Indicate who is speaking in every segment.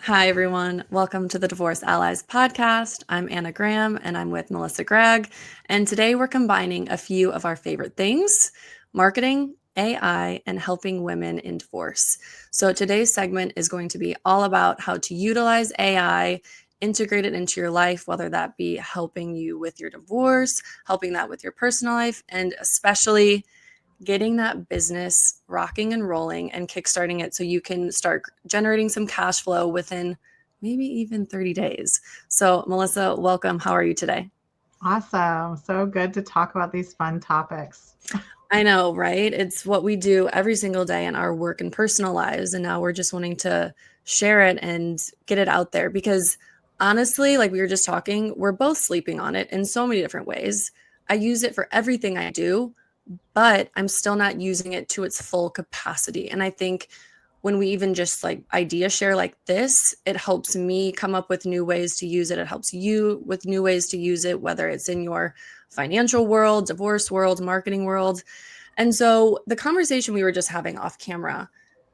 Speaker 1: Hi, everyone. Welcome to the Divorce Allies podcast. I'm Anna Graham and I'm with Melissa Gragg. And today we're combining a few of our favorite things: marketing, AI, and helping women in divorce. So today's segment is going to be all about how to utilize AI, integrate it into your life, whether that be helping you with your divorce, helping that with your personal life, and especially getting that business rocking and rolling and kickstarting it so you can start generating some cash flow within maybe even 30 days. So, Melissa, welcome. How are you today?
Speaker 2: Awesome. So good to talk about these fun topics.
Speaker 1: I know, right? It's what we do every single day in our work and personal lives. And now we're just wanting to share it and get it out there because honestly, like we were just talking, we're both sleeping on it in so many different ways. I use it for everything I do, but I'm still not using it to its full capacity. And I think when we even just like idea share like this, it helps me come up with new ways to use it. It helps you with new ways to use it, whether it's in your financial world, divorce world, marketing world. And so the conversation we were just having off camera,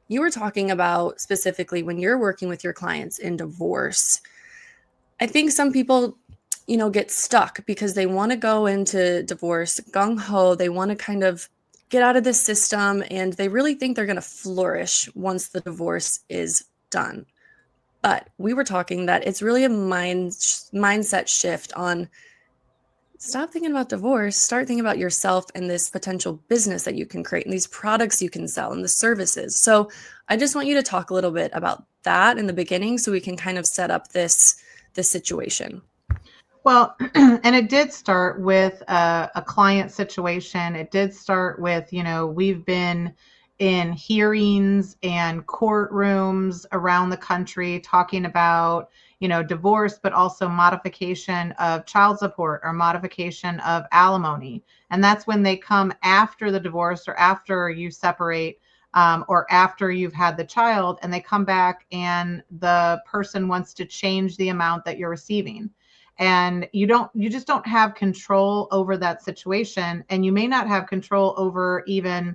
Speaker 1: you were talking about specifically when you're working with your clients in divorce. I think some people, get stuck because they want to go into divorce gung ho. They want to kind of get out of the system and they really think they're going to flourish once the divorce is done. But we were talking that it's really a mindset shift on stop thinking about divorce, start thinking about yourself and this potential business that you can create and these products you can sell and the services. So I just want you to talk a little bit about that in the beginning so we can kind of set up this situation.
Speaker 2: Well, and it did start with a client situation. It did start with, we've been in hearings and courtrooms around the country talking about, divorce, but also modification of child support or modification of alimony. And that's when they come after the divorce or after you separate, or after you've had the child, and they come back and the person wants to change the amount that you're receiving, and you just don't have control over that situation, and you may not have control over even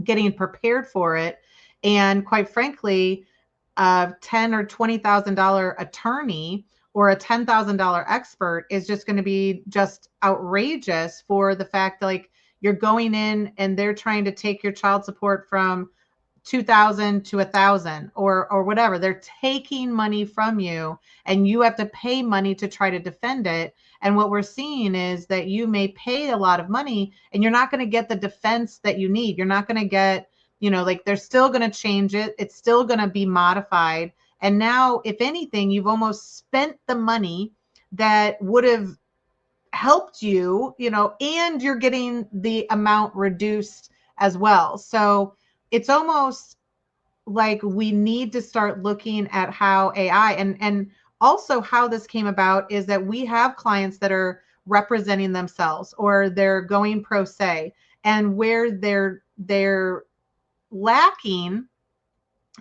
Speaker 2: getting prepared for it. And quite frankly, a $10 or $20,000 attorney or a $10,000 expert is just going to be just outrageous for the fact that, like, you're going in and they're trying to take your child support from 2,000 to 1,000 or whatever. They're taking money from you and you have to pay money to try to defend it. And what we're seeing is that you may pay a lot of money and you're not going to get the defense that you need. You're not going to get, like, they're still going to change it. It's still going to be modified. And now, if anything, you've almost spent the money that would have helped you, and you're getting the amount reduced as well. So it's almost like we need to start looking at how AI, and also how this came about is that we have clients that are representing themselves or they're going pro se, and where they're lacking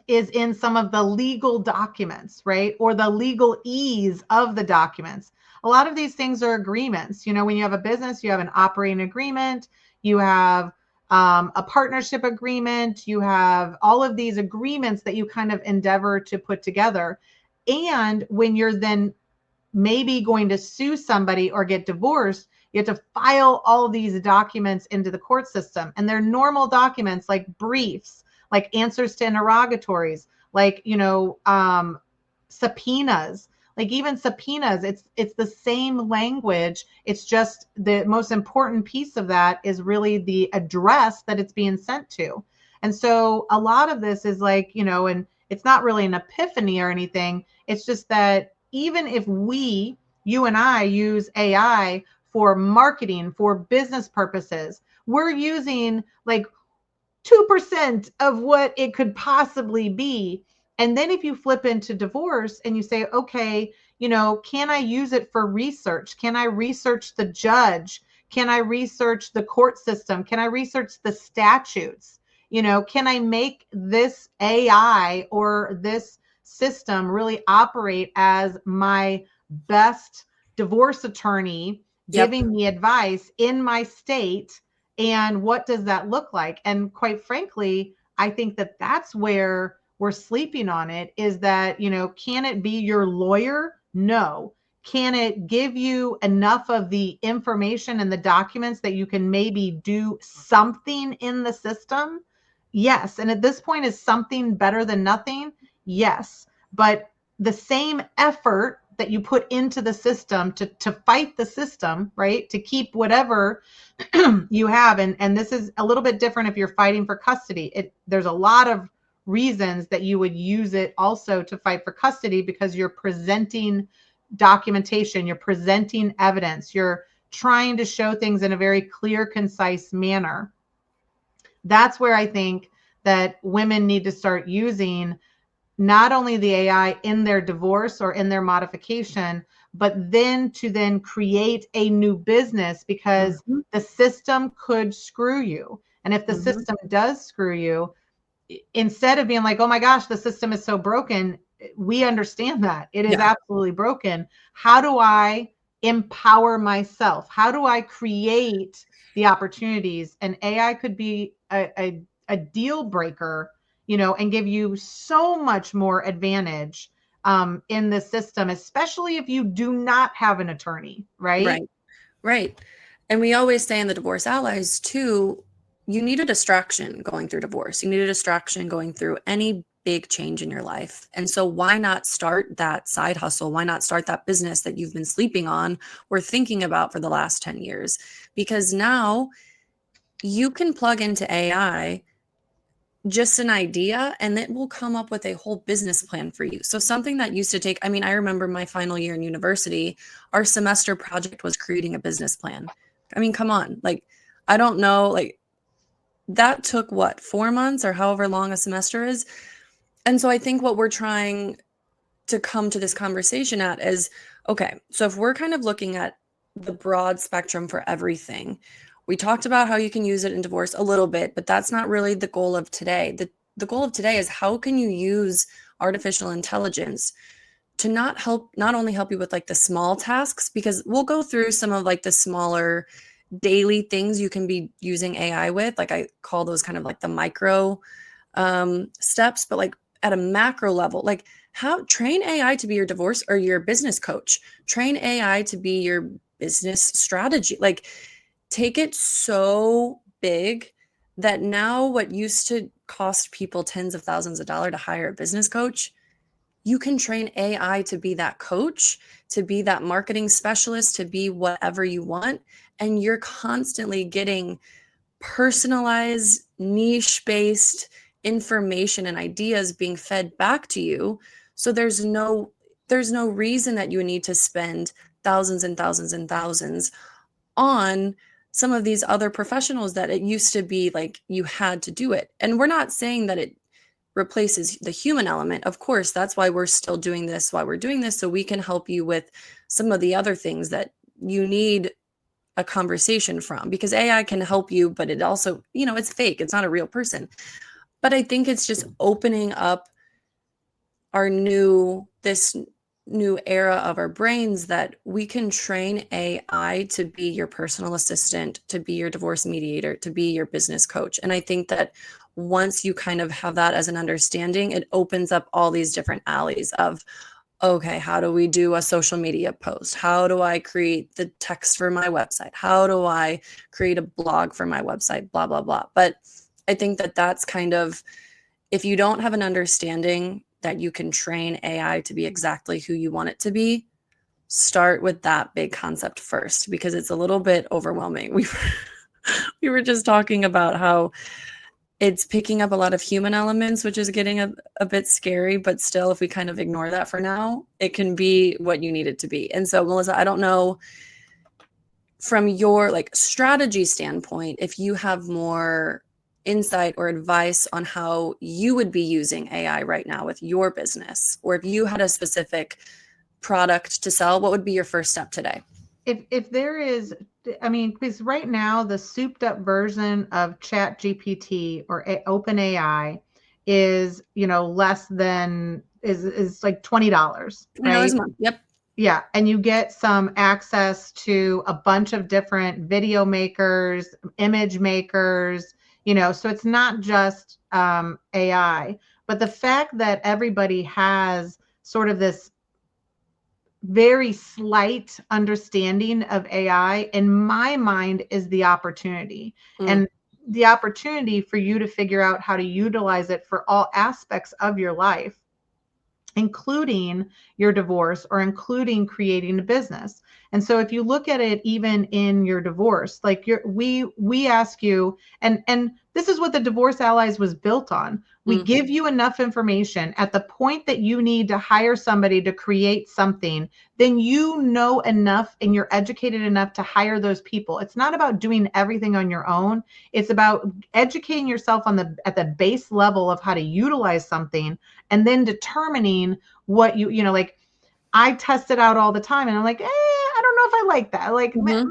Speaker 2: is in some of the legal documents, right? Or the legal ease of the documents. A lot of these things are agreements. When you have a business, you have an operating agreement, you have a partnership agreement, you have all of these agreements that you kind of endeavor to put together. And when you're then maybe going to sue somebody or get divorced, you have to file all these documents into the court system. And they're normal documents like briefs, like answers to interrogatories, like, subpoenas. Like, even subpoenas, it's the same language. It's just the most important piece of that is really the address that it's being sent to. And so a lot of this is like, and it's not really an epiphany or anything. It's just that even if you and I use AI for marketing, for business purposes, we're using like 2% of what it could possibly be. And then if you flip into divorce and you say, okay, can I use it for research? Can I research the judge? Can I research the court system? Can I research the statutes? Can I make this AI or this system really operate as my best divorce attorney,
Speaker 1: Yep.
Speaker 2: giving me advice in my state? And what does that look like? And quite frankly, I think that that's where we're sleeping on it is that, can it be your lawyer? No. Can it give you enough of the information and the documents that you can maybe do something in the system? Yes. And at this point, is something better than nothing? Yes. But the same effort that you put into the system to fight the system, right? To keep whatever you have. And this is a little bit different if you're fighting for custody. There's a lot of reasons that you would use it also to fight for custody, because you're presenting documentation, you're presenting evidence, you're trying to show things in a very clear, concise manner. That's where I think that women need to start using not only the AI in their divorce or in their modification, but then to then create a new business, because
Speaker 1: Mhm.
Speaker 2: the system could screw you. And if the
Speaker 1: Mhm.
Speaker 2: system does screw you, instead of being like, oh my gosh, the system is so broken, we understand that it is
Speaker 1: Yeah.
Speaker 2: absolutely broken. How do I empower myself? How do I create the opportunities? And AI could be a deal breaker, and give you so much more advantage in the system, especially if you do not have an attorney, right?
Speaker 1: Right. Right. And we always say in the Divorce Allies too, you need a distraction going through divorce. You need a distraction going through any big change in your life. And so why not start that side hustle? Why not start that business that you've been sleeping on or thinking about for the last 10 years? Because now you can plug into AI just an idea and it will come up with a whole business plan for you. So something that used to take, I mean, I remember my final year in university, our semester project was creating a business plan. I mean, come on. Like, I don't know, like that took what, 4 months or however long a semester is. And so I think what we're trying to come to this conversation at is, okay, so if we're kind of looking at the broad spectrum for everything, we talked about how you can use it in divorce a little bit, but that's not really the goal of today. The goal of today is how can you use artificial intelligence to not only help you with like the small tasks, because we'll go through some of like the smaller daily things you can be using AI with, like I call those kind of like the micro steps, but like at a macro level, like how train AI to be your divorce or your business coach, train AI to be your business strategy. Like take it so big that now what used to cost people tens of thousands of dollars to hire a business coach, you can train AI to be that coach, to be that marketing specialist, to be whatever you want. And you're constantly getting personalized, niche based information and ideas being fed back to you. So there's no reason that you need to spend thousands and thousands and thousands on some of these other professionals that it used to be like you had to do it. And we're not saying that it replaces the human element. Of course, that's why we're still doing this, why we're doing this, so we can help you with some of the other things that you need a conversation from, because AI can help you, but it also, it's fake. It's not a real person. But I think it's just opening up this new era of our brains that we can train AI to be your personal assistant, to be your divorce mediator, to be your business coach. And I think that once you kind of have that as an understanding, it opens up all these different alleys of, okay, how do we do a social media post? How do I create the text for my website? How do I create a blog for my website? Blah, blah, blah. But I think that that's kind of, if you don't have an understanding that you can train AI to be exactly who you want it to be, start with that big concept first, because it's a little bit overwhelming. We were just talking about how it's picking up a lot of human elements, which is getting a bit scary, but still, if we kind of ignore that for now, it can be what you need it to be. And so, Melissa, I don't know from your like strategy standpoint, if you have more insight or advice on how you would be using AI right now with your business, or if you had a specific product to sell, what would be your first step today?
Speaker 2: If there is, I mean, because right now the souped up version of Chat GPT or OpenAI is, less than is like $20,
Speaker 1: $20 a
Speaker 2: right?
Speaker 1: month. Yep.
Speaker 2: Yeah, and you get some access to a bunch of different video makers, image makers, so it's not just AI. But the fact that everybody has sort of this very slight understanding of AI, in my mind, is the opportunity.
Speaker 1: Mm,
Speaker 2: And the opportunity for you to figure out how to utilize it for all aspects of your life, including your divorce or including creating a business. And so if you look at it even in your divorce, like we ask you, and this is what the Divorce Allies was built on. We
Speaker 1: mm,
Speaker 2: give you enough information at the point that you need to hire somebody to create something, then you know enough and you're educated enough to hire those people. It's not about doing everything on your own. It's about educating yourself on the at the base level of how to utilize something, and then determining what like I test it out all the time and I'm like, I don't know if I like that. Like
Speaker 1: mhm,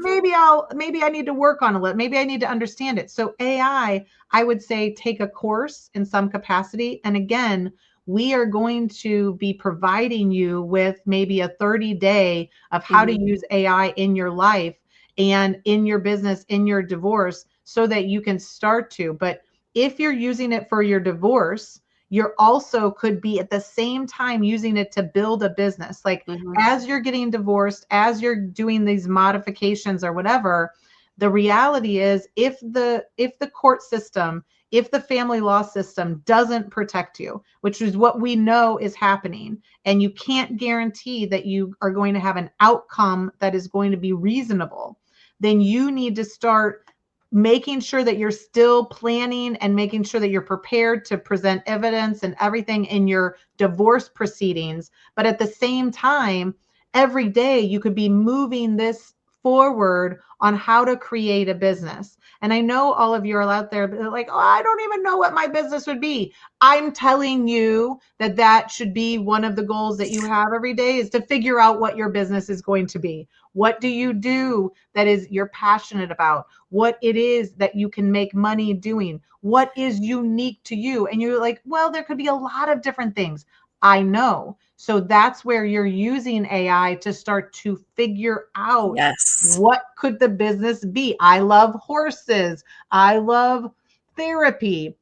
Speaker 2: maybe I need to work on it. Maybe I need to understand it. So I would say take a course in some capacity. And again, we are going to be providing you with maybe a 30-day of how to
Speaker 1: mhm,
Speaker 2: use AI in your life and in your business, in your divorce, so that you can start to. But if you're using it for your divorce, you're also could be at the same time using it to build a business. Like
Speaker 1: mhm,
Speaker 2: as you're getting divorced, as you're doing these modifications or whatever, the reality is if the court system, if the family law system doesn't protect you, which is what we know is happening, and you can't guarantee that you are going to have an outcome that is going to be reasonable, then you need to start making sure that you're still planning and making sure that you're prepared to present evidence and everything in your divorce proceedings. But at the same time, every day you could be moving this forward on how to create a business. And I know all of you are out there like, oh, I don't even know what my business would be. I'm telling you that that should be one of the goals that you have every day, is to figure out what your business is going to be. What do you do that is you're passionate about? What it is that you can make money doing? What is unique to you? And you're like, well, there could be a lot of different things. I know. So that's where you're using AI to start to figure out
Speaker 1: yes.
Speaker 2: what could the business be. I love horses. I love therapy.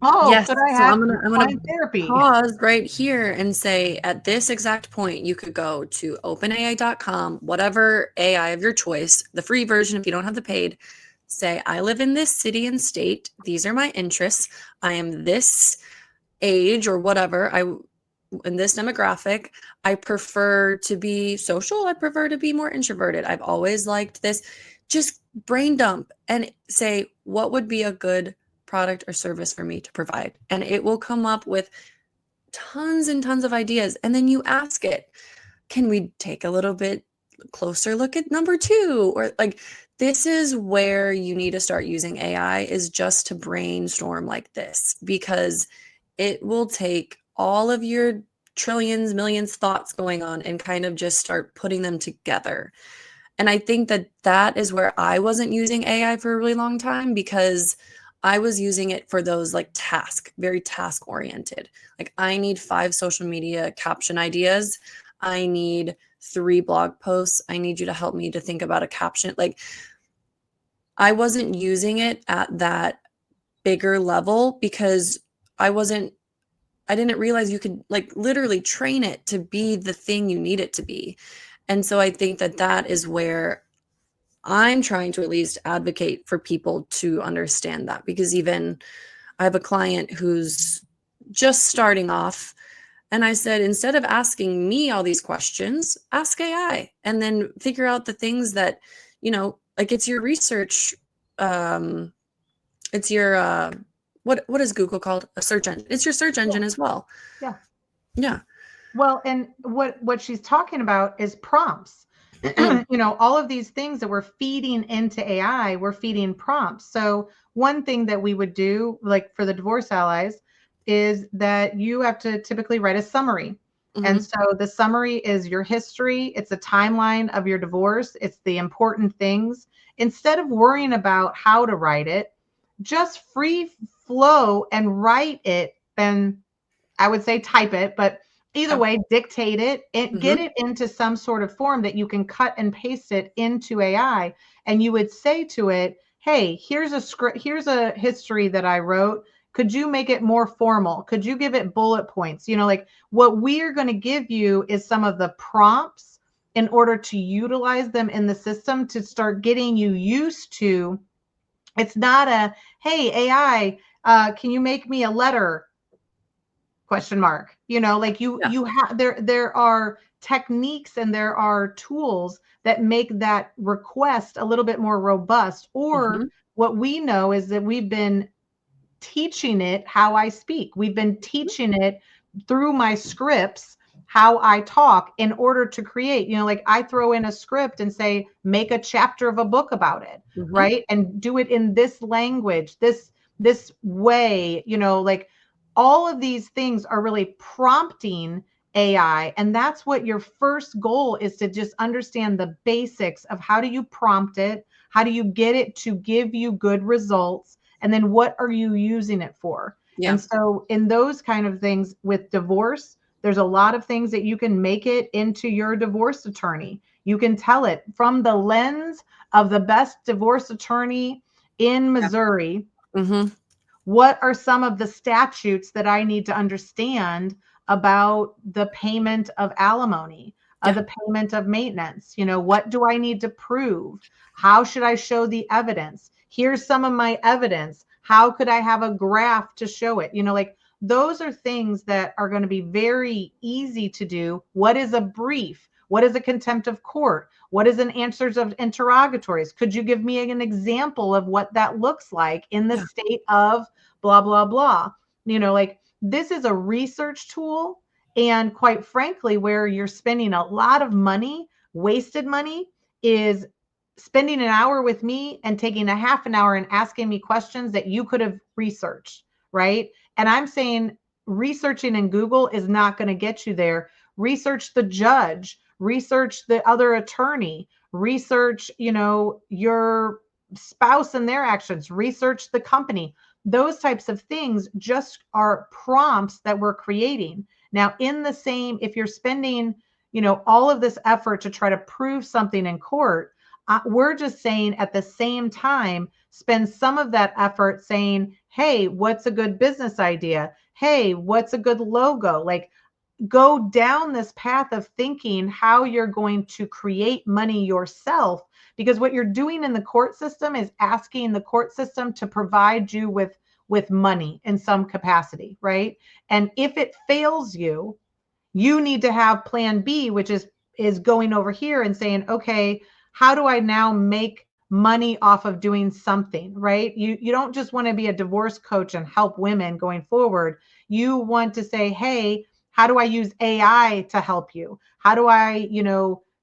Speaker 2: Oh,
Speaker 1: Yes.
Speaker 2: could I
Speaker 1: So
Speaker 2: have
Speaker 1: I'm gonna
Speaker 2: equine therapy?
Speaker 1: pause right here and say at this exact point, you could go to openai.com, whatever AI of your choice, the free version if you don't have the paid, say, I live in this city and state. These are my interests. I am this age or whatever. In this demographic, I prefer to be social. I prefer to be more introverted. I've always liked this. Just brain dump and say, what would be a good product or service for me to provide? And it will come up with tons and tons of ideas. And then you ask it, can we take a little bit closer look at number two? Or like, this is where you need to start using AI, is just to brainstorm like this, because it will take all of your trillions, millions thoughts going on and kind of just start putting them together. And I think that that is where I wasn't using AI for a really long time, because I was using it for those like very task oriented. Like I need 5 social media caption ideas. I need 3 blog posts. I need you to help me to think about a caption. Like I wasn't using it at that bigger level because I didn't realize you could like literally train it to be the thing you need it to be. And so I think that that is where I'm trying to at least advocate for people to understand that, because even I have a client who's just starting off, and I said, instead of asking me all these questions, ask AI and then figure out the things that, like it's your research. It's your, what is Google called? A search engine. It's your search
Speaker 2: Yeah.
Speaker 1: engine as well.
Speaker 2: Yeah.
Speaker 1: Yeah.
Speaker 2: Well, and what she's talking about is prompts.
Speaker 1: Mm,
Speaker 2: All of these things that we're feeding into AI, we're feeding prompts. So one thing that we would do, like for the Divorce Allies, is that you have to typically write a summary. And
Speaker 1: mhm,
Speaker 2: so the summary is your history, it's a timeline of your divorce, it's the important things. Instead of worrying about how to write it, just free flow and write it. And I would say type it, but either
Speaker 1: yeah,
Speaker 2: way, dictate it and get
Speaker 1: mhm,
Speaker 2: it into some sort of form that you can cut and paste it into AI. And you would say to it, hey, here's a script, here's a history that I wrote. Could you make it more formal? Could you give it bullet points? Like what we're going to give you is some of the prompts in order to utilize them in the system to start getting you used to. It's not a, hey, AI, can you make me a letter? Question mark. Like
Speaker 1: Yeah.
Speaker 2: you have there are techniques and there are tools that make that request a little bit more robust. Or
Speaker 1: Mhm.
Speaker 2: what we know is that we've been teaching it how I speak. We've been teaching it through my scripts how I talk in order to create. Like I throw in a script and say, make a chapter of a book about it,
Speaker 1: Mhm.
Speaker 2: right? And do it in this language, this way, like all of these things are really prompting AI. And that's what your first goal is, to just understand the basics of how do you prompt it? How do you get it to give you good results? And then what are you using it for?
Speaker 1: Yeah.
Speaker 2: And so in those kind of things with divorce, there's a lot of things that you can make it into your divorce attorney. You can tell it from the lens of the best divorce attorney in
Speaker 1: Yeah.
Speaker 2: Missouri.
Speaker 1: Mhm.
Speaker 2: What are some of the statutes that I need to understand about the payment of alimony,
Speaker 1: Yeah.
Speaker 2: the payment of maintenance? What do I need to prove? How should I show the evidence? Here's some of my evidence. How could I have a graph to show it? Like those are things that are going to be very easy to do. What is a brief? What is a contempt of court? What is an answers of interrogatories? Could you give me an example of what that looks like in the
Speaker 1: Yeah.
Speaker 2: state of blah, blah, blah? Like this is a research tool. And quite frankly, where you're spending a lot of money, wasted money, is spending an hour with me and taking a half an hour and asking me questions that you could have researched, right? And I'm saying researching in Google is not going to get you there. Research the judge, research the other attorney, research, your spouse and their actions, research the company. Those types of things just are prompts that we're creating. Now, in the same, if you're spending, all of this effort to try to prove something in court, we're just saying at the same time, spend some of that effort saying, hey, what's a good business idea? Hey, what's a good logo? Like go down this path of thinking how you're going to create money yourself, because what you're doing in the court system is asking the court system to provide you with money in some capacity, right? And if it fails you, you need to have plan B, which is going over here and saying, okay, how do I now make money off of doing something, right? You don't just want to be a divorce coach and help women going forward. You want to say, hey, how do I use AI to help you? How do I,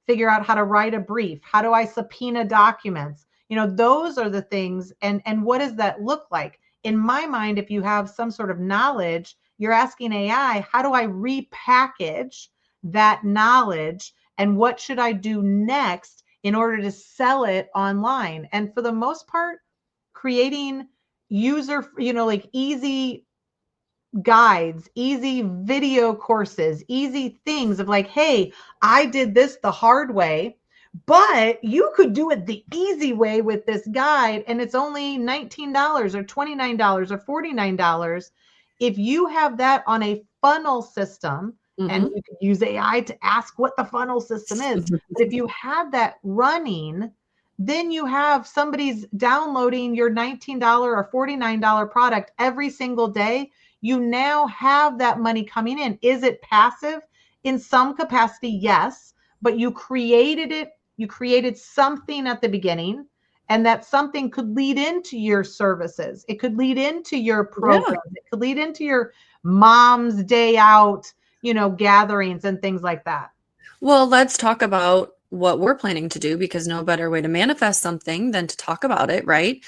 Speaker 2: figure out how to write a brief? How do I subpoena documents? Those are the things. And what does that look like? In my mind, if you have some sort of knowledge, you're asking AI, how do I repackage that knowledge? And what should I do next in order to sell it online? And for the most part, creating user, like easy guides, easy video courses, easy things of like, hey, I did this the hard way, but you could do it the easy way with this guide. And it's only $19 or $29 or $49. If you have that on a funnel system, and
Speaker 1: Mhm.
Speaker 2: you can use AI to ask what the funnel system is, but if you have that running, then you have somebody's downloading your $19 or $49 product every single day. You now have that money coming in. Is it passive? In some capacity, yes, but you created it. You created something at the beginning, and that something could lead into your services. It could lead into your
Speaker 1: Yeah.
Speaker 2: programs. It could lead into your mom's day out, gatherings and things like that.
Speaker 1: Well, let's talk about what we're planning to do because no better way to manifest something than to talk about it, right?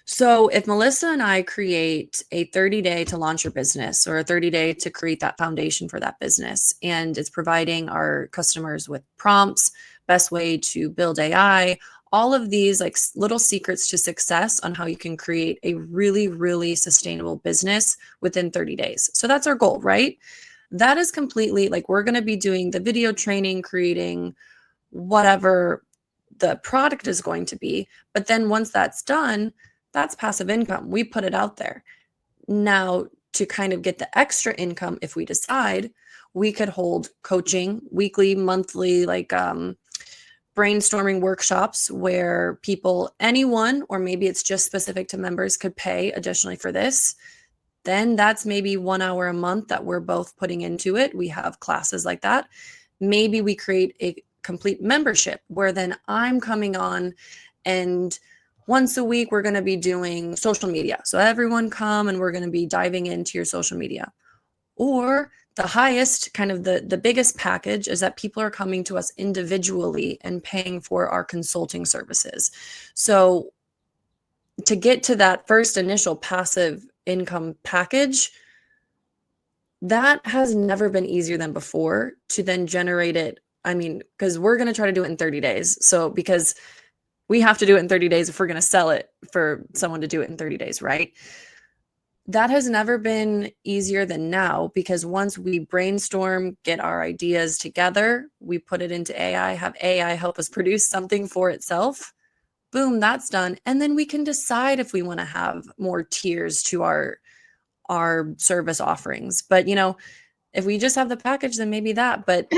Speaker 1: So, if Melissa and I create a 30-day to launch your business or a 30-day to create that foundation for that business, and it's providing our customers with prompts, best way to build AI, all of these like little secrets to success on how you can create a really, really sustainable business within 30 days. So, that's our goal, right? That is completely like we're going to be doing the video training, creating whatever the product is going to be. But then once that's done, that's passive income. We put it out there. Now, to kind of get the extra income, if we decide, we could hold coaching weekly, monthly, like brainstorming workshops where people, anyone, or maybe it's just specific to members, could pay additionally for this. Then that's maybe 1 hour a month that we're both putting into it. We have classes like that. Maybe we create a complete membership where then I'm coming on, and once a week we're going to be doing social media. So everyone come and we're going to be diving into your social media. Or the highest, kind of the biggest package, is that people are coming to us individually and paying for our consulting services. So to get to that first initial passive income package, that has never been easier than before to then generate it. I mean, because we're going to try to do it in 30 days. So because we have to do it in 30 days if we're going to sell it for someone to do it in 30 days, right? That has never been easier than now, because once we brainstorm, get our ideas together, we put it into AI, have AI help us produce something for itself. Boom, that's done. And then we can decide if we want to have more tiers to our service offerings. But if we just have the package, then maybe that. But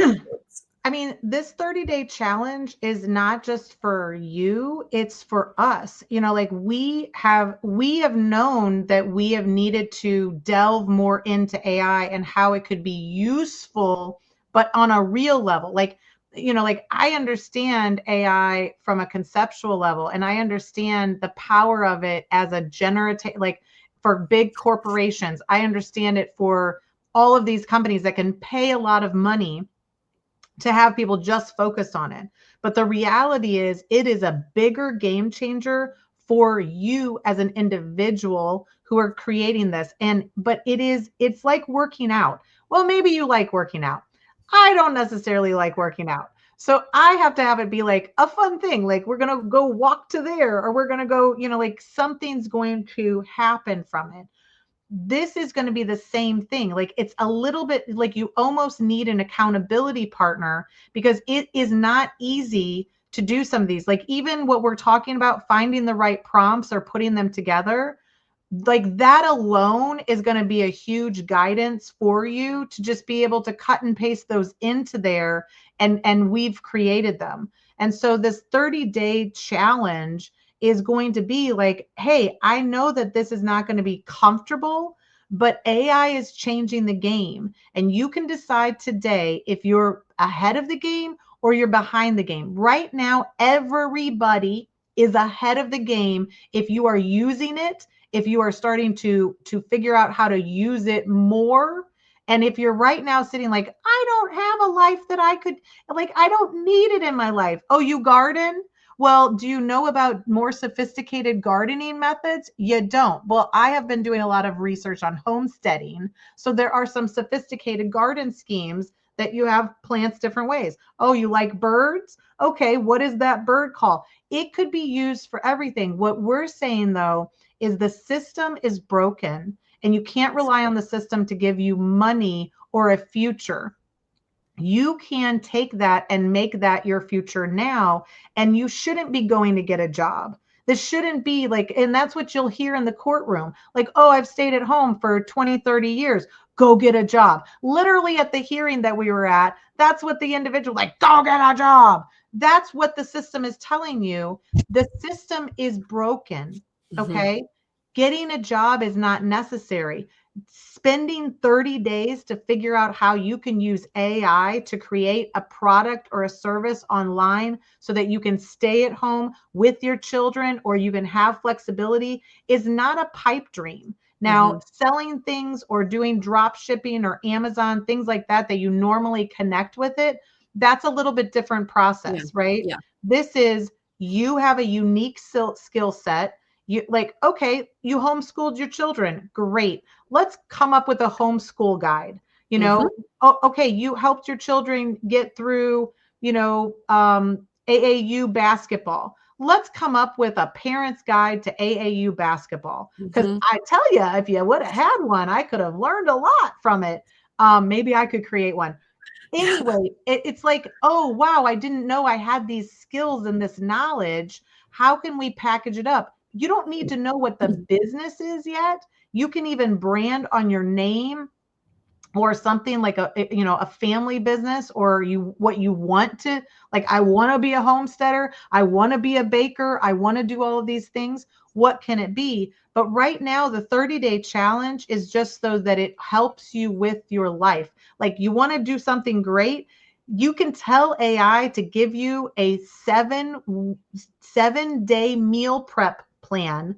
Speaker 2: I mean, this 30-day challenge is not just for you, it's for us. Like we have known that we have needed to delve more into AI and how it could be useful, but on a real level. Like I understand AI from a conceptual level, and I understand the power of it as a generative, like for big corporations. I understand it for all of these companies that can pay a lot of money to have people just focus on it. But the reality is, it is a bigger game changer for you as an individual who are creating this. But it's like working out. Well, maybe you like working out. I don't necessarily like working out. So I have to have it be like a fun thing. Like we're going to go walk to there, or we're going to go, like something's going to happen from it. This is going to be the same thing. Like it's a little bit like you almost need an accountability partner, because it is not easy to do some of these. Like even what we're talking about, finding the right prompts or putting them together, like that alone is going to be a huge guidance for you to just be able to cut and paste those into there, and we've created them. And so this 30-day challenge is going to be like, hey, I know that this is not going to be comfortable, but AI is changing the game. And you can decide today if you're ahead of the game or you're behind the game. Right now, everybody is ahead of the game if you are using it, if you are starting to figure out how to use it more. And if you're right now sitting like, I don't have a life that I could, like, I don't need it in my life. Oh, you garden? Well, do you know about more sophisticated gardening methods? You don't. Well, I have been doing a lot of research on homesteading. So there are some sophisticated garden schemes that you have plants different ways. Oh, you like birds? Okay, what is that bird call? It could be used for everything. What we're saying, though, is the system is broken, and you can't rely on the system to give you money or a future. You can take that and make that your future now, and you shouldn't be going to get a job. This shouldn't be like, and that's what you'll hear in the courtroom. Like, oh, I've stayed at home for 20, 30 years. Go get a job. Literally at the hearing that we were at, that's what the individual, like, go get a job. That's what the system is telling you. The system is broken. Okay. Getting a job is not necessary. Spending 30 days to figure out how you can use AI to create a product or a service online so that you can stay at home with your children, or you can have flexibility, is not a pipe dream. Now, selling things or doing drop shipping or Amazon, things like that, that you normally connect with it, that's a little bit different process, right?
Speaker 1: Yeah.
Speaker 2: This is, you have a unique skill set. You like, okay, you homeschooled your children. Great. Let's come up with a homeschool guide. Oh, okay, you helped your children get through, AAU basketball. Let's come up with a parent's guide to AAU basketball. Because I tell you, if you would have had one, I could have learned a lot from it. Maybe I could create one. Anyway, it's like, oh, wow, I didn't know I had these skills and this knowledge. How can we package it up? You don't need to know what the business is yet. You can even brand on your name or something like a family business, or what you want to, like, I want to be a homesteader, I want to be a baker, I want to do all of these things. What can it be? But right now the 30-day challenge is just so that it helps you with your life. Like, you want to do something great, you can tell AI to give you a 7-day meal prep plan,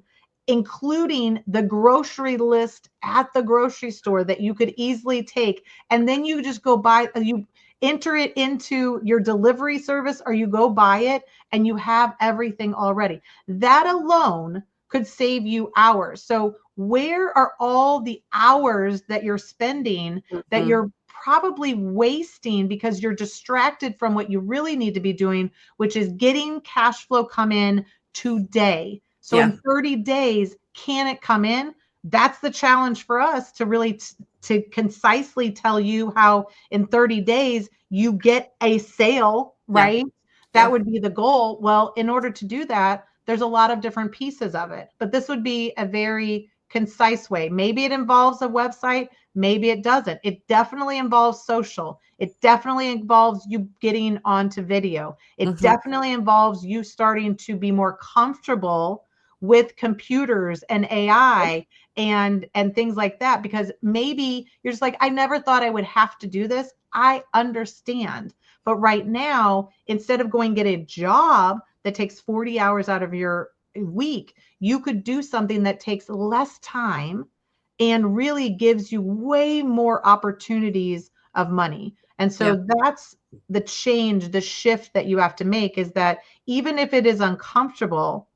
Speaker 2: including the grocery list at the grocery store that you could easily take. And then you just go buy, you enter it into your delivery service, or you go buy it and you have everything already. That alone could save you hours. So where are all the hours that you're spending that you're probably wasting because you're distracted from what you really need to be doing, which is getting cash flow come in today? So in 30 days, can it come in? That's the challenge for us, to really to concisely tell you how in 30 days you get a sale, right? That would be the goal. Well, in order to do that, there's a lot of different pieces of it, but this would be a very concise way. Maybe it involves a website, maybe it doesn't. It definitely involves social. It definitely involves you getting onto video. It definitely involves you starting to be more comfortable with computers and AI and things like that, because maybe you're just like, I never thought I would have to do this. I understand. But right now, instead of going get a job that takes 40 hours out of your week, you could do something that takes less time and really gives you way more opportunities of money. And so that's the change, the shift that you have to make, is that even if it is uncomfortable,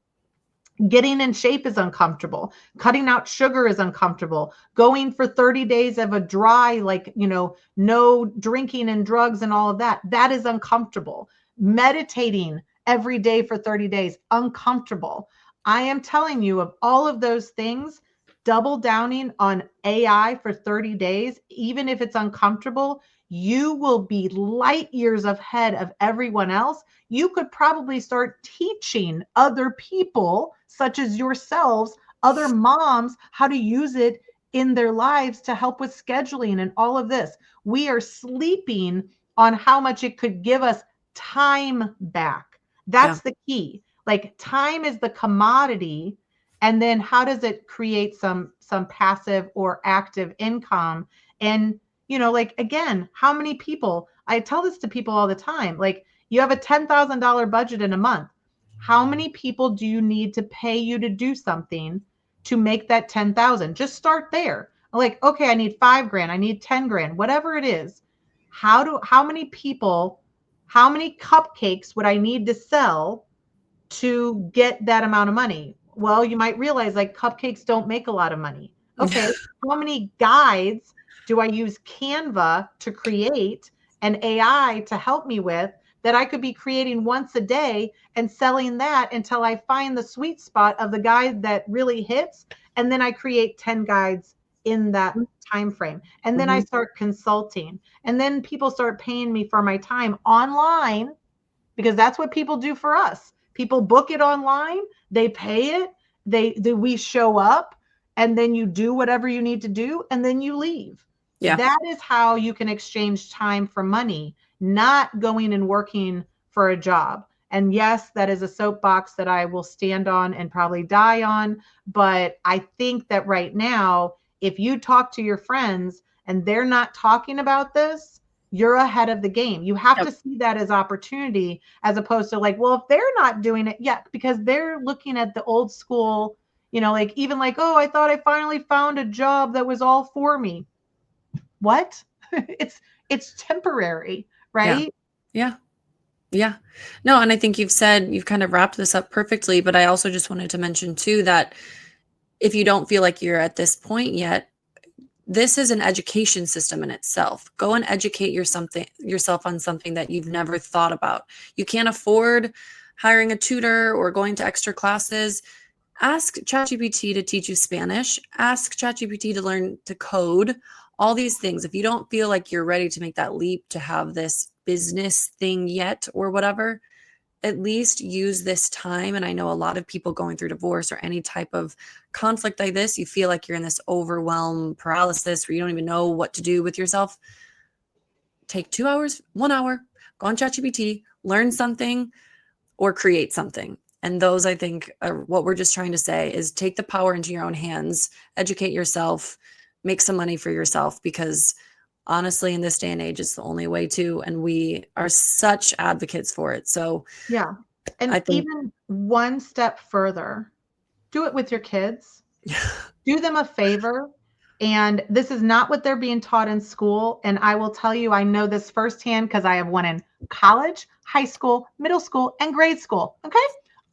Speaker 2: getting in shape is uncomfortable. Cutting out sugar is uncomfortable. Going for 30 days of a dry, like, no drinking and drugs and all of that, that is uncomfortable. Meditating every day for 30 days, uncomfortable. I am telling you, of all of those things, double downing on AI for 30 days, even if it's uncomfortable, you will be light years ahead of everyone else. You could probably start teaching other people, such as yourselves, other moms, how to use it in their lives to help with scheduling and all of this. We are sleeping on how much it could give us time back. That's the key. Like, time is the commodity. And then how does it create some passive or active income? And, like, again, how many people, I tell this to people all the time, like, you have a $10,000 budget in a month. How many people do you need to pay you to do something to make that 10,000? Just start there. Like, okay, I need 5 grand, I need 10 grand, whatever it is. How many people, how many cupcakes would I need to sell to get that amount of money? Well, you might realize, like, cupcakes don't make a lot of money. Okay, how many guides do I use Canva to create and AI to help me with, that I could be creating once a day and selling that until I find the sweet spot of the guide that really hits, and then I create 10 guides in that time frame, and then I start consulting, and then people start paying me for my time online, because that's what people do for us. People book it online, they pay it, we show up, and then you do whatever you need to do, and then you leave. That is how you can exchange time for money, not going and working for a job. And yes, that is a soapbox that I will stand on and probably die on. But I think that right now, if you talk to your friends and they're not talking about this, you're ahead of the game. You have to see that as opportunity, as opposed to like, well, if they're not doing it yet, because they're looking at the old school, like, even like, oh, I thought I finally found a job that was all for me. What? it's temporary, right?
Speaker 1: Yeah. No, and I think you've kind of wrapped this up perfectly, but I also just wanted to mention too that if you don't feel like you're at this point yet, this is an education system in itself. Go and educate yourself on something that you've never thought about. You can't afford hiring a tutor or going to extra classes. Ask ChatGPT to teach you Spanish. Ask ChatGPT to learn to code. All these things. If you don't feel like you're ready to make that leap to have this business thing yet or whatever, at least use this time. And I know a lot of people going through divorce or any type of conflict like this, you feel like you're in this overwhelm paralysis where you don't even know what to do with yourself. Take 2 hours, 1 hour, go on ChatGPT, learn something or create something. And those, I think, are what we're just trying to say is take the power into your own hands, educate yourself, make some money for yourself, because honestly, in this day and age, it's the only way to, and we are such advocates for it. So
Speaker 2: Yeah.
Speaker 1: I
Speaker 2: And
Speaker 1: think,
Speaker 2: even one step further, do it with your kids. Do them a favor. And this is not what they're being taught in school. And I will tell you, I know this firsthand because I have one in college, high school, middle school, and grade school. Okay.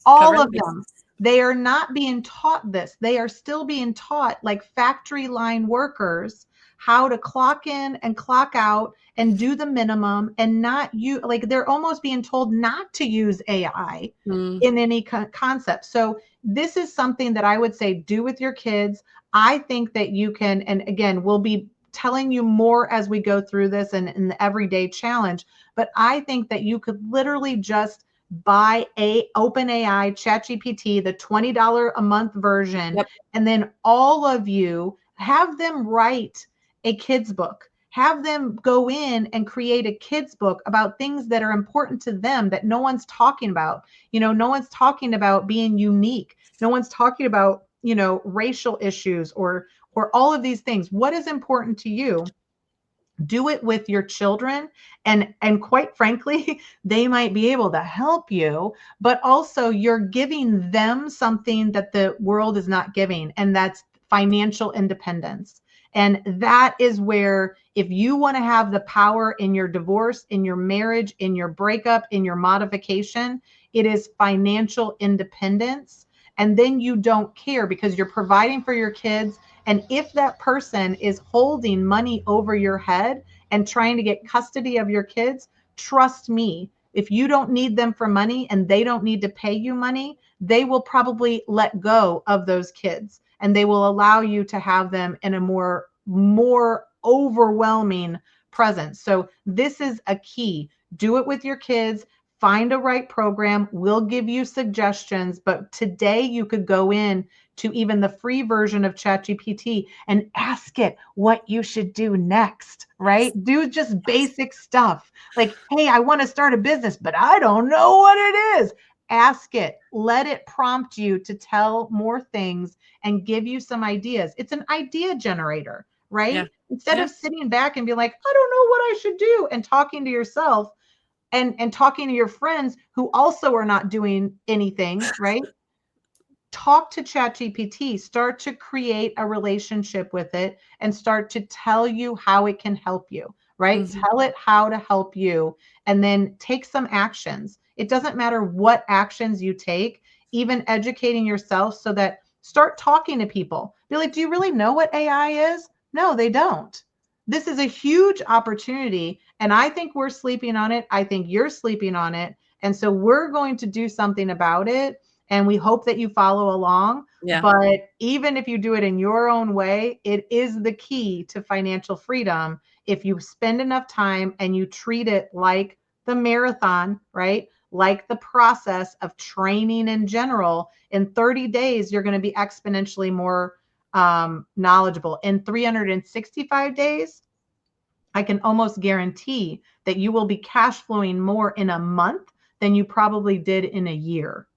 Speaker 1: cover
Speaker 2: All
Speaker 1: the
Speaker 2: of them.
Speaker 1: bases.
Speaker 2: They are not being taught this. They are still being taught, like factory line workers, how to clock in and clock out and do the minimum and not you, like they're almost being told not to use AI
Speaker 1: Mm,
Speaker 2: in any concept. So this is something that I would say do with your kids. I think that you can, and again, we'll be telling you more as we go through this and in the everyday challenge, but I think that you could literally just buy a OpenAI ChatGPT, the $20 a month version,
Speaker 1: yep.
Speaker 2: and then all of you have them write a kids book. Have them go in and create a kids book about things that are important to them that no one's talking about. No one's talking about being unique. No one's talking about, racial issues or all of these things. What is important to you? Do it with your children, and quite frankly, they might be able to help you, but also you're giving them something that the world is not giving, and that's financial independence. And that is where, if you want to have the power in your divorce, in your marriage, in your breakup, in your modification, it is financial independence. And then you don't care because you're providing for your kids. And if that person is holding money over your head and trying to get custody of your kids, trust me, if you don't need them for money and they don't need to pay you money, they will probably let go of those kids and they will allow you to have them in a more overwhelming presence. So this is a key. Do it with your kids. Find a right program. We'll give you suggestions, but today you could go in to even the free version of ChatGPT and ask it what you should do next, right? Do just basic stuff like, hey, I want to start a business, but I don't know what it is. Ask it, let it prompt you to tell more things and give you some ideas. It's an idea generator,
Speaker 1: Yeah.
Speaker 2: right? Instead
Speaker 1: Yeah.
Speaker 2: of sitting back and be like, I don't know what I should do, and talking to yourself and talking to your friends who also are not doing anything, right? Talk to ChatGPT, start to create a relationship with it and start to tell you how it can help you, right?
Speaker 1: Mm-hmm.
Speaker 2: Tell it how to help you and then take some actions. It doesn't matter what actions you take, even educating yourself so that start talking to people. Be like, do you really know what AI is? No, they don't. This is a huge opportunity. And I think we're sleeping on it. I think you're sleeping on it. And so we're going to do something about it, and we hope that you follow along.
Speaker 1: Yeah.
Speaker 2: But even if you do it in your own way, it is the key to financial freedom. If you spend enough time and you treat it like the marathon, right? Like the process of training in general, in 30 days, you're going to be exponentially more knowledgeable. In 365 days, I can almost guarantee that you will be cash flowing more in a month than you probably did in a year.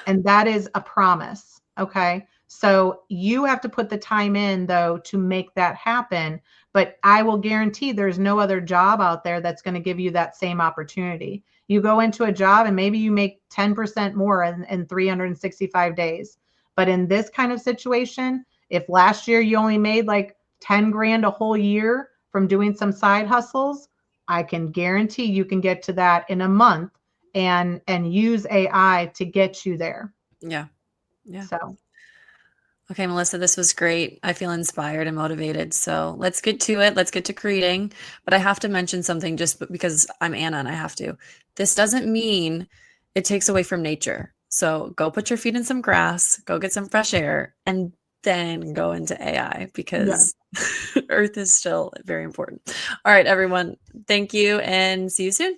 Speaker 2: And that is a promise. Okay. So you have to put the time in, though, to make that happen. But I will guarantee there's no other job out there that's going to give you that same opportunity. You go into a job and maybe you make 10% more in 365 days. But in this kind of situation, if last year you only made like 10 grand a whole year from doing some side hustles, I can guarantee you can get to that in a month and use AI to get you there.
Speaker 1: Yeah. Yeah.
Speaker 2: So
Speaker 1: Okay, Melissa, this was great. I feel inspired and motivated. So let's get to it. Let's get to creating. But I have to mention something just because I'm Anna and I have to. This doesn't mean it takes away from nature. So go put your feet in some grass, go get some fresh air, and then go into AI
Speaker 2: yeah.
Speaker 1: because Earth is still very important. All right, everyone. Thank you and see you soon.